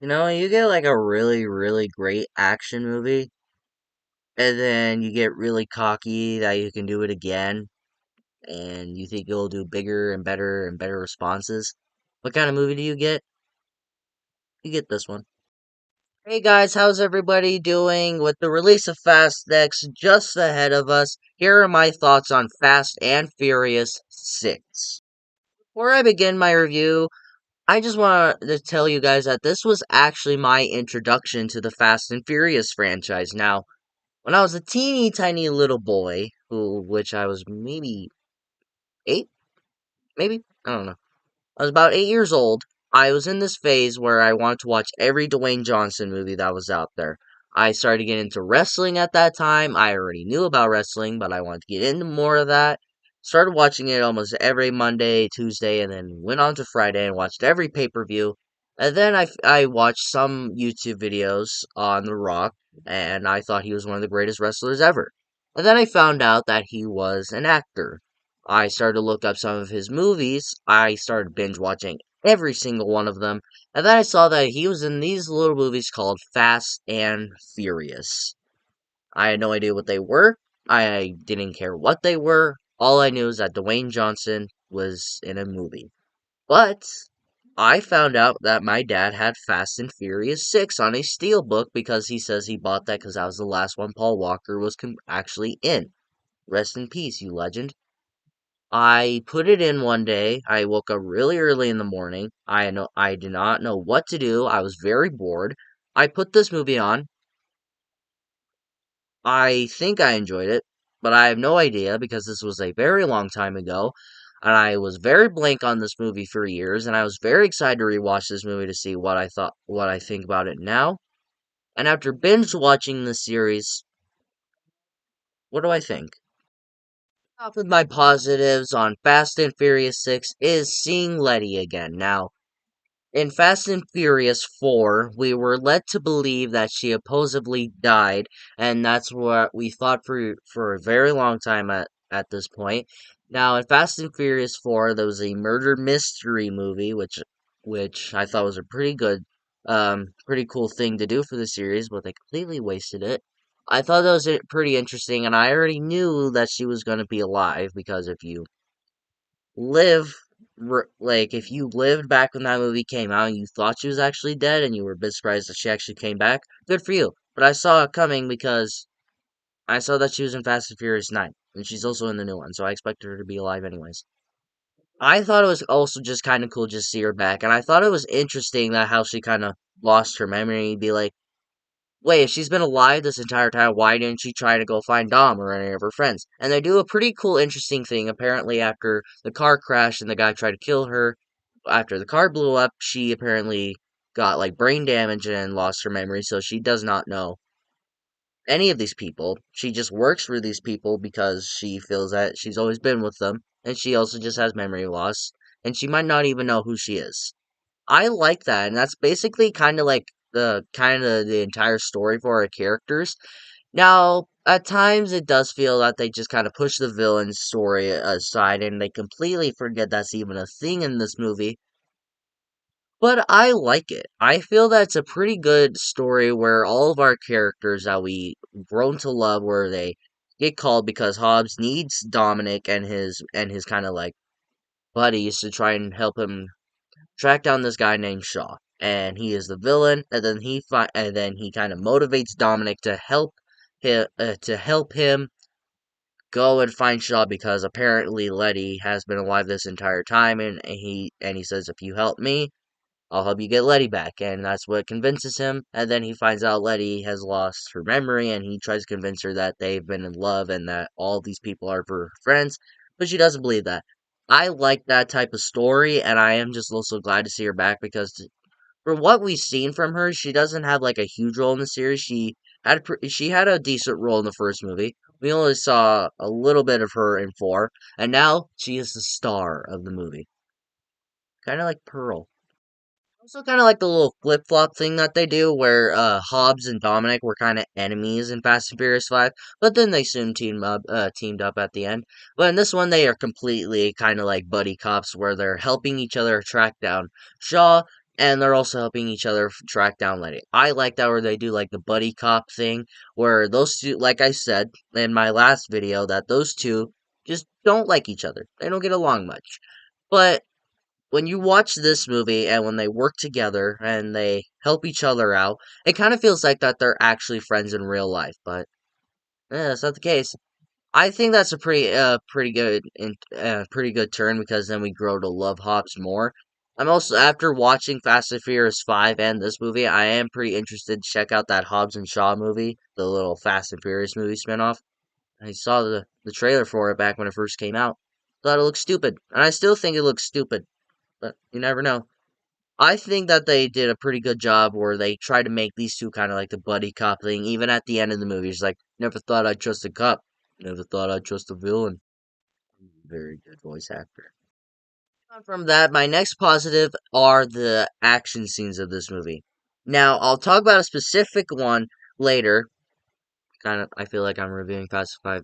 You get like a really, really great action movie, and then you get really cocky that you can do it again, and you think you'll do bigger and better responses. What kind of movie do you get? You get this one. Hey guys, how's everybody doing? With the release of Fast X just ahead of us, here are my thoughts on Fast and Furious 6. Before I begin my review, I just want to tell you guys that this was actually my introduction to the Fast and Furious franchise. Now, when I was a teeny tiny little boy, which I was maybe 8, maybe? I don't know. I was about 8 years old. I was in this phase where I wanted to watch every Dwayne Johnson movie that was out there. I started getting into wrestling at that time. I already knew about wrestling, but I wanted to get into more of that. Started watching it almost every Monday, Tuesday, and then went on to Friday and watched every pay per view. And then I watched some YouTube videos on The Rock, and I thought he was one of the greatest wrestlers ever. And then I found out that he was an actor. I started to look up some of his movies. I started binge watching every single one of them. And then I saw that he was in these little movies called Fast and Furious. I had no idea what they were. I didn't care what they were. All I knew is that Dwayne Johnson was in a movie. But I found out that my dad had Fast and Furious 6 on a steelbook because he says he bought that because that was the last one Paul Walker was actually in. Rest in peace, you legend. I put it in one day. I woke up really early in the morning. I did not know what to do. I was very bored. I put this movie on. I think I enjoyed it, but I have no idea because this was a very long time ago, and I was very blank on this movie for years, and I was very excited to rewatch this movie to see what I think about it now. And after binge watching the series, what do I think? Off with my positives on Fast and Furious 6 is seeing Letty again. Now, in Fast and Furious 4, we were led to believe that she supposedly died, and that's what we thought for a very long time at this point. Now, in Fast and Furious 4, there was a murder mystery movie, which I thought was a pretty cool thing to do for the series, but they completely wasted it. I thought that was pretty interesting, and I already knew that she was going to be alive because live like if you lived back when that movie came out and you thought she was actually dead and you were a bit surprised that she actually came back, good for you. But I saw it coming because I saw that she was in Fast and Furious 9, and she's also in the new one, so I expected her to be alive anyways. I thought it was also just kind of cool just to see her back, and I thought it was interesting that how she kind of lost her memory, be like, wait, if she's been alive this entire time, why didn't she try to go find Dom or any of her friends? And they do a pretty cool, interesting thing. Apparently, after the car crashed and the guy tried to kill her, after the car blew up, she apparently got like brain damage and lost her memory, so she does not know any of these people. She just works for these people because she feels that she's always been with them, and she also just has memory loss, and she might not even know who she is. I like that, and that's basically kind of the entire story for our characters. Now, at times it does feel that they just kind of push the villain's story aside and they completely forget that's even a thing in this movie. But I like it. I feel that it's a pretty good story where all of our characters that we grown to love where they get called because Hobbs needs Dominic and his kind of like buddies to try and help him track down this guy named Shaw, and he is the villain. And then he kind of motivates Dominic to help him go and find Shaw because apparently Letty has been alive this entire time, and he says if you help me, I'll help you get Letty back, and that's what convinces him. And then he finds out Letty has lost her memory, and he tries to convince her that they've been in love and that all these people are her friends, but she doesn't believe that. I like that type of story, and I am just also glad to see her back because from what we've seen from her, she doesn't have like a huge role in the series. She had a decent role in the first movie. We only saw a little bit of her in 4, and now she is the star of the movie, kind of like Pearl. Also, kind of like the little flip flop thing that they do, where Hobbs and Dominic were kind of enemies in Fast and Furious 5, but then they soon teamed up at the end. But in this one, they are completely kind of like buddy cops, where they're helping each other track down Shaw. and they're also helping each other track down Letty. I like that where they do like the buddy cop thing, where those two, like I said in my last video, that those two just don't like each other. They don't get along much. But when you watch this movie and when they work together and they help each other out, it kind of feels like that they're actually friends in real life. But that's not the case. I think that's a pretty good turn because then we grow to love Hobbs more. I'm also after watching Fast and Furious 5 and this movie, I am pretty interested to check out that Hobbs and Shaw movie, the little Fast and Furious movie spinoff. I saw the trailer for it back when it first came out. Thought it looked stupid, and I still think it looks stupid, but you never know. I think that they did a pretty good job where they tried to make these two kind of like the buddy cop thing. Even at the end of the movie, it's like, never thought I'd trust a cop. Never thought I'd trust a villain. Very good voice actor. On from that, my next positive are the action scenes of this movie. Now, I'll talk about a specific one later. Kind of, I feel like I'm reviewing Fast Five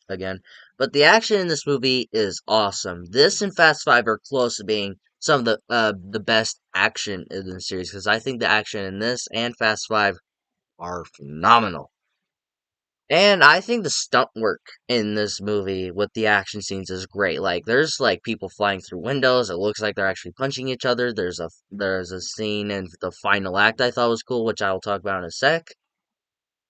again. But the action in this movie is awesome. This and Fast Five are close to being some of the best action in the series because I think the action in this and Fast Five are phenomenal. And I think the stunt work in this movie with the action scenes is great. Like there's like people flying through windows. It looks like they're actually punching each other. There's a scene in the final act I thought was cool, which I will talk about in a sec.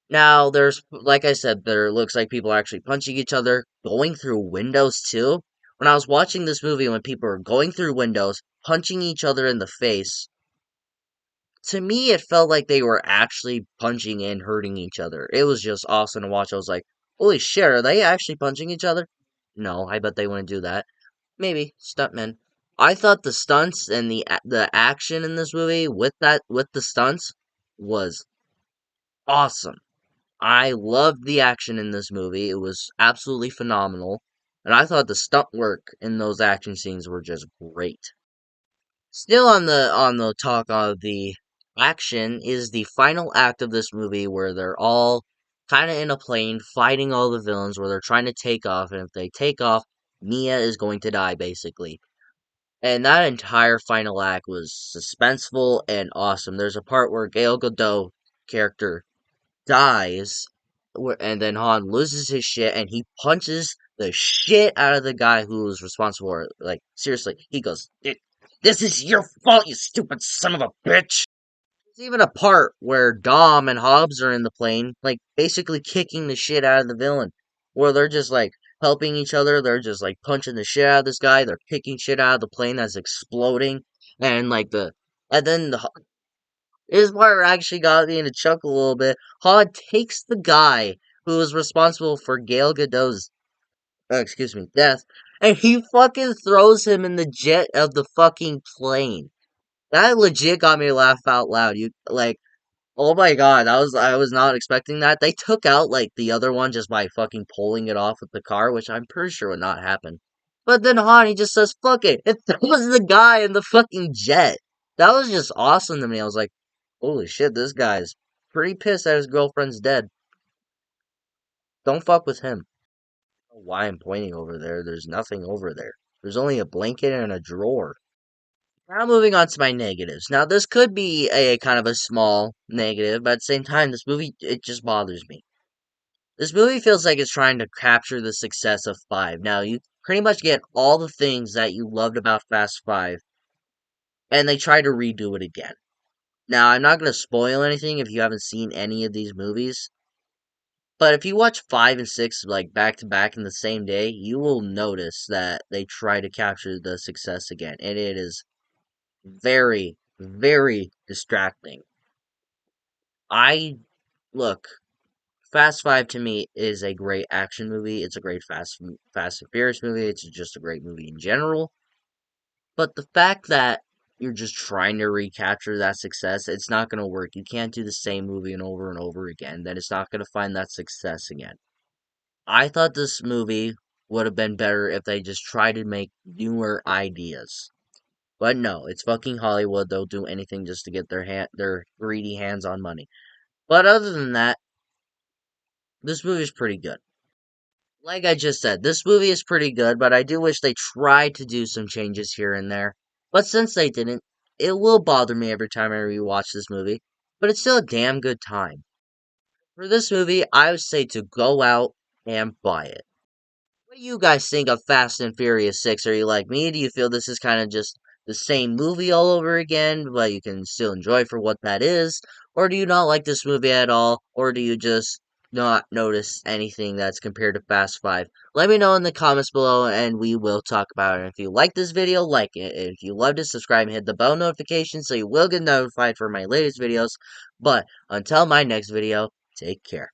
Now there's like I said, there looks like people are actually punching each other, going through windows too. When I was watching this movie, when people were going through windows, punching each other in the face, to me it felt like they were actually punching and hurting each other. It was just awesome to watch. I was like, holy shit, are they actually punching each other? No, I bet they wouldn't do that. Maybe stuntmen. I thought the stunts and the action in this movie with the stunts was awesome. I loved the action in this movie. It was absolutely phenomenal. And I thought the stunt work in those action scenes were just great. Still on the talk of the action is the final act of this movie where they're all kind of in a plane fighting all the villains where they're trying to take off, and if they take off, Mia is going to die basically. And that entire final act was suspenseful and awesome. There's a part where Gail Godot character dies, and then Han loses his shit, and he punches the shit out of the guy who was responsible for it. Like, seriously, he goes, "This is your fault, you stupid son of a bitch!" There's even a part where Dom and Hobbs are in the plane, like, basically kicking the shit out of the villain, where they're just, like, helping each other, they're just, like, punching the shit out of this guy, they're kicking shit out of the plane that's exploding, and, like, and then this part actually got me to chuckle a little bit. Han takes the guy who was responsible for Gail Godot's, death, and he fucking throws him in the jet of the fucking plane. That legit got me to laugh out loud. You like, oh my god, I was not expecting that. They took out like the other one just by fucking pulling it off with the car, which I'm pretty sure would not happen. But then Han, he just says, fuck it, and throws the guy in the fucking jet. That was just awesome to me. I was like, holy shit, this guy's pretty pissed that his girlfriend's dead. Don't fuck with him. I don't know why I'm pointing over there. There's nothing over there. There's only a blanket and a drawer. Now moving on to my negatives. Now this could be a kind of a small negative, but at the same time, this movie, it just bothers me. This movie feels like it's trying to capture the success of 5. Now, you pretty much get all the things that you loved about Fast 5, and they try to redo it again. Now, I'm not going to spoil anything if you haven't seen any of these movies, but if you watch 5 and 6 like back to back in the same day, you will notice that they try to capture the success again, and it is very, very distracting. I look, Fast 5 to me is a great action movie. It's a great Fast and Furious movie. It's just a great movie in general. But the fact that you're just trying to recapture that success, it's not going to work. You can't do the same movie and over again. Then it's not going to find that success again. I thought this movie would have been better if they just tried to make newer ideas. But no, it's fucking Hollywood. They'll do anything just to get their greedy hands on money. But other than that, this movie is pretty good. Like I just said, this movie is pretty good, but I do wish they tried to do some changes here and there. But since they didn't, it will bother me every time I rewatch this movie, but it's still a damn good time. For this movie, I would say to go out and buy it. What do you guys think of Fast and Furious 6? Are you like me? Do you feel this is kind of just the same movie all over again, but you can still enjoy for what that is? Or do you not like this movie at all? Or do you just not notice anything that's compared to Fast 5? Let me know in the comments below and we will talk about it. If you like this video, like it. If you loved it, subscribe and hit the bell notification so you will get notified for my latest videos. But until my next video, take care.